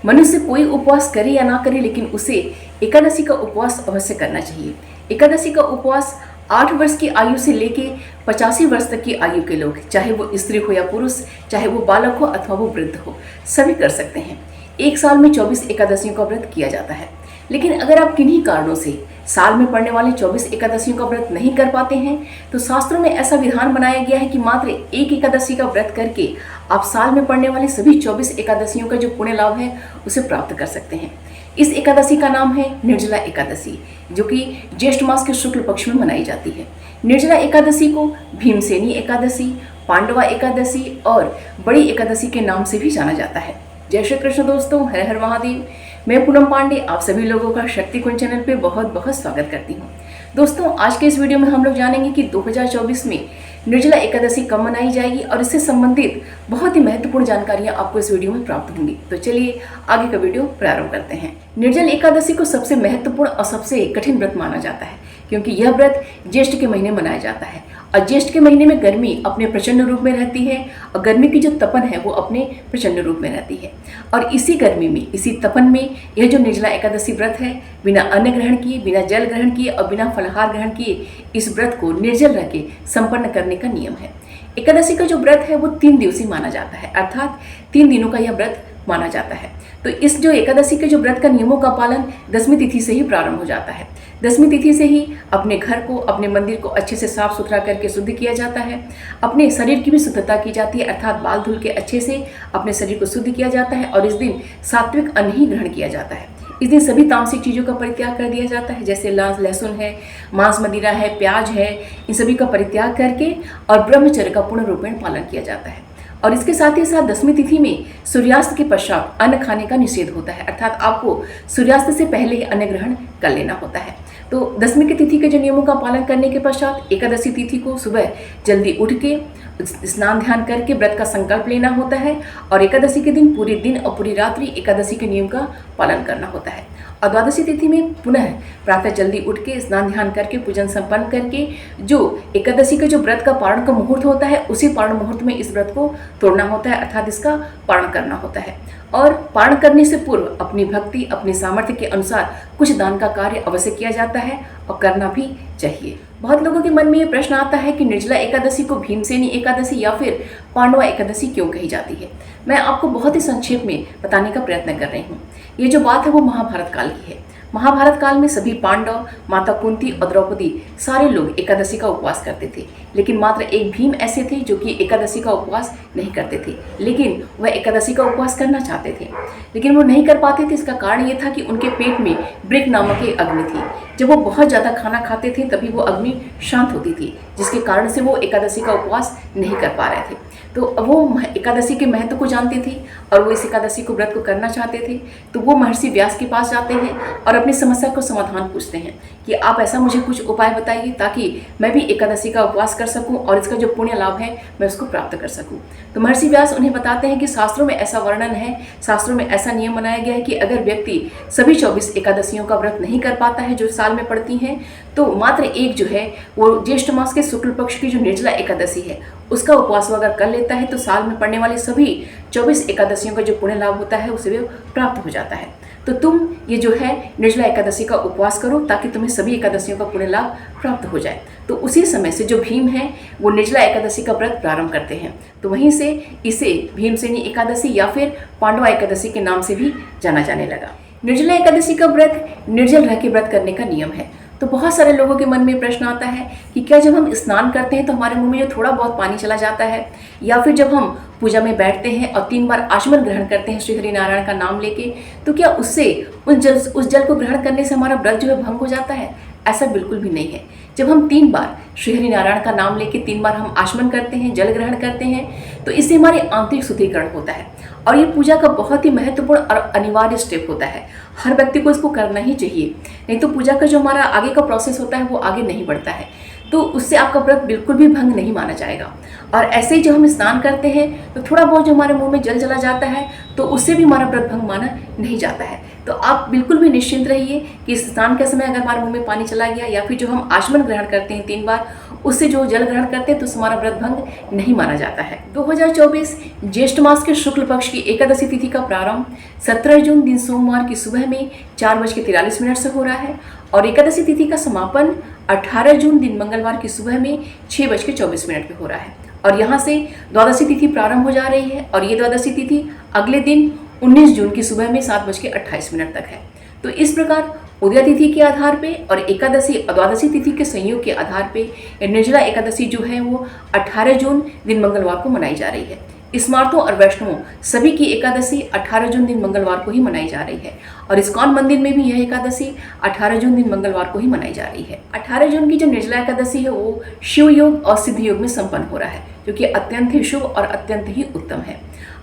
मनुष्य कोई उपवास करे या ना करे, लेकिन उसे एकादशी का उपवास अवश्य करना चाहिए। एकादशी का उपवास 8 वर्ष की आयु से लेके 85 वर्ष तक की आयु के लोग, चाहे वो स्त्री हो या पुरुष, चाहे वो बालक हो अथवा वो वृद्ध हो, सभी कर सकते हैं। एक साल में 24 एकादशियों का व्रत किया जाता है। लेकिन अगर आप किन्हीं कारणों से साल में पड़ने वाले 24 एकादशियों का व्रत नहीं कर पाते हैं, तो शास्त्रों में ऐसा विधान बनाया गया है कि मात्र एक एकादशी का व्रत करके आप साल में पड़ने वाले सभी 24 एकादशियों का जो पुण्य लाभ है उसे प्राप्त कर सकते हैं। इस एकादशी का नाम है निर्जला एकादशी, जो कि ज्येष्ठ मास के शुक्ल पक्ष में मनाई जाती है। निर्जला एकादशी को भीमसेनी एकादशी, पांडवा एकादशी और बड़ी एकादशी के नाम से भी जाना जाता है। जय श्री कृष्ण दोस्तों, हर हर महादेव। मैं पूनम पांडे आप सभी लोगों का शक्ति कुंज चैनल पे बहुत बहुत स्वागत करती हूँ। दोस्तों, आज के इस वीडियो में हम लोग जानेंगे कि 2024 में निर्जला एकादशी कब मनाई जाएगी और इससे संबंधित बहुत ही महत्वपूर्ण जानकारियां आपको इस वीडियो में प्राप्त होंगी। तो चलिए आगे का वीडियो प्रारंभ करते हैं। निर्जल एकादशी को सबसे महत्वपूर्ण और सबसे कठिन व्रत माना जाता है, क्योंकि यह व्रत ज्येष्ठ के महीने मनाया जाता है और ज्येष्ठ के महीने में गर्मी अपने प्रचंड रूप में रहती है और गर्मी की जो तपन है वो अपने प्रचंड रूप में रहती है। और इसी गर्मी में, इसी तपन में यह जो निर्जला एकादशी व्रत है, बिना अन्न ग्रहण किए, बिना जल ग्रहण किए और बिना फलाहार ग्रहण किए इस व्रत को निर्जल रह के संपन्न करने का नियम है। एकादशी का जो व्रत है वो 3 दिवसीय माना जाता है, अर्थात 3 दिनों का यह व्रत माना जाता है। तो इस जो एकादशी के जो व्रत का नियमों का पालन 10वीं तिथि से ही प्रारंभ हो जाता है। 10वीं तिथि से ही अपने घर को, अपने मंदिर को अच्छे से साफ सुथरा करके शुद्ध किया जाता है। अपने शरीर की भी शुद्धता की जाती है, अर्थात बाल धुल के अच्छे से अपने शरीर को शुद्ध किया जाता है। और इस दिन सात्विक अन्न ही ग्रहण किया जाता है। इस दिन सभी तामसिक चीज़ों का परित्याग कर दिया जाता है, जैसे लहसुन है, मांस मदिरा है, प्याज है, इन सभी का परित्याग करके और ब्रह्मचर्य का पूर्ण रूपेण पालन किया जाता है। और इसके साथ ही साथ 10वीं तिथि में सूर्यास्त के पश्चात अन्न खाने का निषेध होता है, अर्थात आपको सूर्यास्त से पहले ही अन्न ग्रहण कर लेना होता है। तो 10वीं की तिथि के जो नियमों का पालन करने के पश्चात एकादशी तिथि को सुबह जल्दी उठ के स्नान ध्यान करके व्रत का संकल्प लेना होता है और एकादशी के दिन पूरे दिन और पूरी रात्रि एकादशी के नियम का पालन करना होता है। और द्वादशी तिथि में पुनः प्रातः जल्दी उठ के स्नान ध्यान करके पूजन संपन्न करके जो एकादशी का जो व्रत का पारण का मुहूर्त होता है, उसी पारण मुहूर्त में इस व्रत को तोड़ना होता है, अर्थात इसका पारण करना होता है। और पारण करने से पूर्व अपनी भक्ति, अपने सामर्थ्य के अनुसार कुछ दान का कार्य अवश्य किया जाता है और करना भी चाहिए। बहुत लोगों के मन में ये प्रश्न आता है कि निर्जला एकादशी को भीमसेनी एकादशी या फिर पांडवा एकादशी क्यों कही जाती है। मैं आपको बहुत ही संक्षेप में बताने का प्रयत्न कर रही हूँ। ये जो बात है वो महाभारत काल की है। महाभारत काल में सभी पांडव, माता कुंती और द्रौपदी सारे लोग एकादशी का उपवास करते थे, लेकिन मात्र एक भीम ऐसे थे जो कि एकादशी का उपवास नहीं करते थे, लेकिन वह एकादशी का उपवास करना चाहते थे, लेकिन वो नहीं कर पाते थे। इसका कारण ये था कि उनके पेट में ब्रिक नामक एक अग्नि थी। जब वो बहुत ज़्यादा खाना खाते थे तभी वो अग्नि शांत होती थी, जिसके कारण से वो एकादशी का उपवास नहीं कर पा रहे थे। तो वो एकादशी के महत्व को जानते थे और वो इस एकादशी को व्रत को करना चाहते थे। तो वो महर्षि व्यास के पास जाते हैं और अपनी समस्या को समाधान पूछते हैं कि आप ऐसा मुझे कुछ उपाय बताइए ताकि मैं भी एकादशी का उपवास कर सकूं और इसका जो पुण्य लाभ है मैं उसको प्राप्त कर सकूं। तो महर्षि व्यास उन्हें बताते हैं कि शास्त्रों में ऐसा वर्णन है, शास्त्रों में ऐसा नियम बनाया गया है कि अगर व्यक्ति सभी 24 एकादशियों का व्रत नहीं कर पाता है जो साल में पड़ती हैं, तो मात्र एक जो है वो ज्येष्ठ मास के शुक्ल पक्ष की जो निर्जला एकादशी है उसका उपवास वो अगर कर लेता है तो साल में पड़ने वाली सभी 24 एकादशियों का जो पुण्य लाभ होता है उसे भी प्राप्त हो जाता है। तो तुम ये जो है निर्जला एकादशी का उपवास करो ताकि तुम्हें सभी एकादशियों का पुण्य लाभ प्राप्त हो जाए। तो उसी समय से जो भीम है वो निर्जला एकादशी का व्रत प्रारंभ करते हैं। तो वहीं से इसे भीमसेनी एकादशी या फिर पांडवा एकादशी के नाम से भी जाना जाने लगा। निर्जला एकादशी का व्रत निर्जल रह के व्रत करने का नियम है। तो बहुत सारे लोगों के मन में प्रश्न आता है कि क्या जब हम स्नान करते हैं तो हमारे मुंह में जो थोड़ा बहुत पानी चला जाता है, या फिर जब हम पूजा में बैठते हैं और 3 बार आचमन ग्रहण करते हैं श्री हरि नारायण का नाम लेके, तो क्या उससे उस जल को ग्रहण करने से हमारा व्रत जो है भंग हो जाता है? ऐसा बिल्कुल भी नहीं है। जब हम 3 बार श्री हरि नारायण का नाम लेके 3 बार हम आचमन करते हैं, जल ग्रहण करते हैं, तो इससे हमारे आंतरिक शुद्धिकरण होता है और ये पूजा का बहुत ही महत्वपूर्ण और अनिवार्य स्टेप होता है। हर व्यक्ति को इसको करना ही चाहिए, नहीं तो पूजा का जो हमारा आगे का प्रोसेस होता है वो आगे नहीं बढ़ता है। तो उससे आपका व्रत बिल्कुल भी भंग नहीं माना जाएगा। और ऐसे ही जब हम स्नान करते हैं तो थोड़ा बहुत जो हमारे मुंह में जल चला जाता है तो तो उससे भी हमारा व्रत भंग माना नहीं जाता है। तो आप बिल्कुल भी निश्चिंत रहिए कि स्नान के समय अगर हमारे मुंह में पानी चला गया या फिर जो हम आचमन ग्रहण करते हैं 3 बार, उससे जो जल ग्रहण करते हैं तो हमारा व्रत भंग नहीं माना जाता है। 2024 ज्येष्ठ मास के शुक्ल पक्ष की एकादशी तिथि का प्रारंभ 17 जून दिन सोमवार की सुबह में 4:43 से हो रहा है और एकादशी तिथि का समापन 18 जून दिन मंगलवार की सुबह में 6:24 पे हो रहा है। और यहाँ से द्वादशी तिथि प्रारंभ हो जा रही है और ये द्वादशी तिथि अगले दिन 19 जून की सुबह में 7:28 तक है। तो इस प्रकार उदय तिथि के आधार पे और एकादशी और द्वादशी तिथि के संयोग के आधार पे निर्जला एकादशी जो है वो 18 जून दिन मंगलवार को मनाई जा रही है। स्मार्तों और वैष्णवों सभी की एकादशी 18 जून दिन मंगलवार को ही मनाई जा रही है और इस्कॉन मंदिर में भी यह एकादशी 18 जून दिन मंगलवार को ही मनाई जा रही है। 18 जून की जो निर्जला एकादशी है वो शिव योग और सिद्ध योग में संपन्न हो रहा है, जो कि अत्यंत ही शुभ और अत्यंत ही उत्तम है।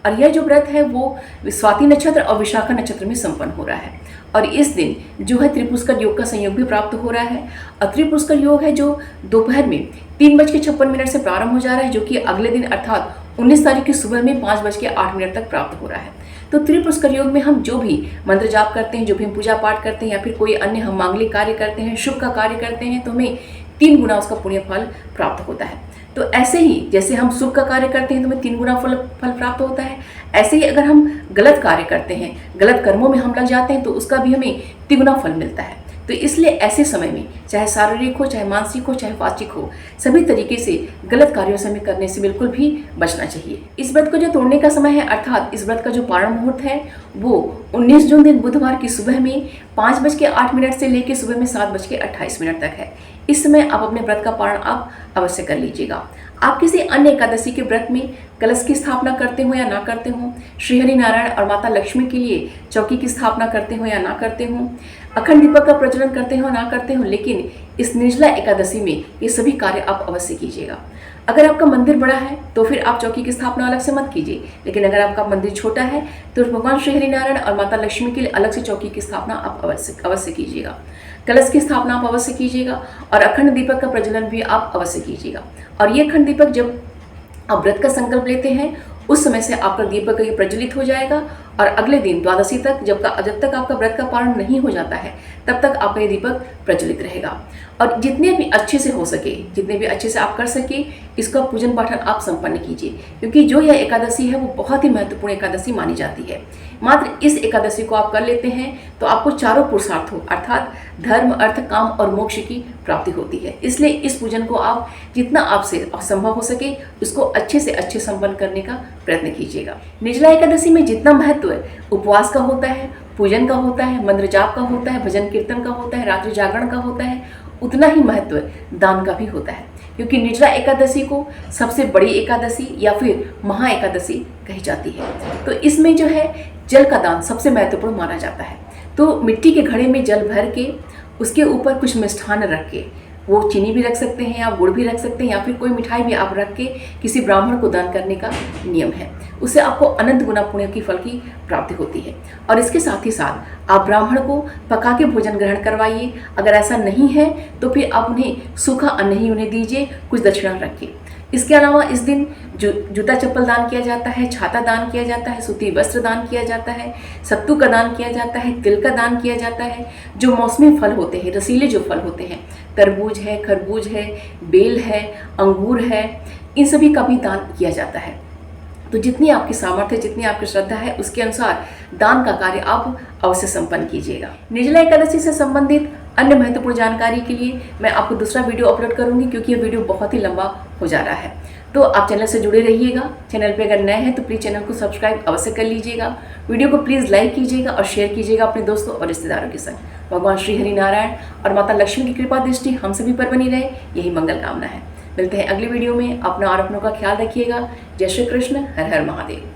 और यह जो व्रत है वो स्वाति नक्षत्र और विशाखा नक्षत्र में संपन्न हो रहा है और इस दिन जो है त्रिपुष्कर योग का संयोग भी प्राप्त हो रहा है। और त्रिपुष्कर योग है जो दोपहर में 3:56 से प्रारंभ हो जा रहा है, जो कि अगले दिन अर्थात 19 तारीख की सुबह में 5:08 तक प्राप्त हो रहा है। तो त्रिपुष्कर योग में हम जो भी मंत्र जाप करते हैं, जो भी हम पूजा पाठ करते हैं या फिर कोई अन्य हम मांगलिक कार्य करते हैं, शुभ का कार्य करते हैं, तो हमें 3 गुना उसका पुण्य फल प्राप्त होता है। तो ऐसे ही जैसे हम शुभ का कार्य करते हैं तो हमें 3 गुना फल प्राप्त होता है, ऐसे ही अगर हम गलत कार्य करते हैं, गलत कर्मों में हम लग जाते हैं तो उसका भी हमें 3 गुना फल मिलता है। तो इसलिए ऐसे समय में चाहे शारीरिक हो, चाहे मानसिक हो, चाहे वाचिक हो, सभी तरीके से गलत कार्यों से हमें करने से बिल्कुल भी बचना चाहिए। इस व्रत को जो तोड़ने का समय है अर्थात इस व्रत का जो पारण मुहूर्त है वो 19 जून दिन बुधवार की सुबह में 5:08 से लेकर सुबह में 7:28 तक है। इस समय आप अपने व्रत का पारण आप अवश्य कर लीजिएगा। आप किसी अन्य एकादशी के व्रत में कलश की स्थापना करते हो या ना करते हो, श्री हरि नारायण और माता लक्ष्मी के लिए चौकी की स्थापना करते हो या ना करते हो, अखंड दीपक का प्रज्वलन करते हो ना करते हो, लेकिन इस निर्जला एकादशी में ये सभी कार्य आप अवश्य कीजिएगा। अगर आपका मंदिर बड़ा है तो फिर आप चौकी की स्थापना अलग से मत कीजिए, लेकिन अगर आपका मंदिर छोटा है तो भगवान श्री हरि नारायण और माता लक्ष्मी के लिए अलग से चौकी की स्थापना आप अवश्य कीजिएगा। कलश की स्थापना आप अवश्य कीजिएगा और अखंड दीपक का प्रज्वलन भी आप अवश्य कीजिएगा। और ये अखंड दीपक जब आप व्रत का संकल्प लेते हैं उस समय से आपका दीपक ये प्रज्वलित हो जाएगा और अगले दिन द्वादशी तक जब तक आपका व्रत का पारण नहीं हो जाता है तब तक आपका ये दीपक प्रज्वलित रहेगा। और जितने भी अच्छे से हो सके, जितने भी अच्छे से आप कर सके, इसका पूजन पाठन आप संपन्न कीजिए, क्योंकि जो यह एकादशी है वो बहुत ही महत्वपूर्ण एकादशी मानी जाती है। मात्र इस एकादशी को आप कर लेते हैं तो आपको चारों पुरुषार्थों अर्थात धर्म, अर्थ, काम और मोक्ष की प्राप्ति होती है। इसलिए इस पूजन को आप जितना आपसे संभव हो सके उसको अच्छे से अच्छे संपन्न करने का प्रयत्न कीजिएगा। निर्जला एकादशी में जितना महत्व उपवास का होता है, पूजन का होता है, मंत्र जाप का होता है, भजन कीर्तन का होता है, रात्रि जागरण का होता है, उतना ही महत्व दान का भी होता है, क्योंकि निर्जला एकादशी को सबसे बड़ी एकादशी या फिर महा एकादशी कही जाती है। तो इसमें जो है जल का दान सबसे महत्वपूर्ण माना जाता है। तो मिट्टी के घड़े में जल भर के उसके ऊपर कुछ मिष्ठान रख के, वो चीनी भी रख सकते हैं, आप गुड़ भी रख सकते हैं या फिर कोई मिठाई भी आप रख के किसी ब्राह्मण को दान करने का नियम है। उससे आपको अनंत गुना पुण्य की फल की प्राप्ति होती है। और इसके साथ ही साथ आप ब्राह्मण को पका के भोजन ग्रहण करवाइए। अगर ऐसा नहीं है तो फिर आप उन्हें सूखा अन्न ही उन्हें दीजिए, कुछ दक्षिणा रखिए। इसके अलावा इस दिन जूता चप्पल दान किया जाता है, छाता दान किया जाता है, सूती वस्त्र दान किया जाता है, सत्तू का दान किया जाता है, तिल का दान किया जाता है। जो मौसमी फल होते हैं, रसीले जो फल होते हैं, तरबूज है, खरबूज है, बेल है, अंगूर है, इन सभी का भी दान किया जाता है। तो जितनी आपकी सामर्थ्य, जितनी आपकी श्रद्धा है उसके अनुसार दान का कार्य आप अवश्य संपन्न कीजिएगा। निर्जला एकादशी से संबंधित अन्य महत्वपूर्ण जानकारी के लिए मैं आपको दूसरा वीडियो अपलोड करूंगी, क्योंकि यह वीडियो बहुत ही लंबा हो जा रहा है। तो आप चैनल से जुड़े रहिएगा। चैनल पे अगर नए हैं तो प्लीज़ चैनल को सब्सक्राइब अवश्य कर लीजिएगा। वीडियो को प्लीज़ लाइक कीजिएगा और शेयर कीजिएगा अपने दोस्तों और रिश्तेदारों के संग। भगवान श्री हरि नारायण और माता लक्ष्मी की कृपा दृष्टि हम सभी पर बनी रहे, यही मंगल कामना है। मिलते हैं अगली वीडियो में। अपना और अपनों का ख्याल रखिएगा। जय श्री कृष्ण। हर हर महादेव।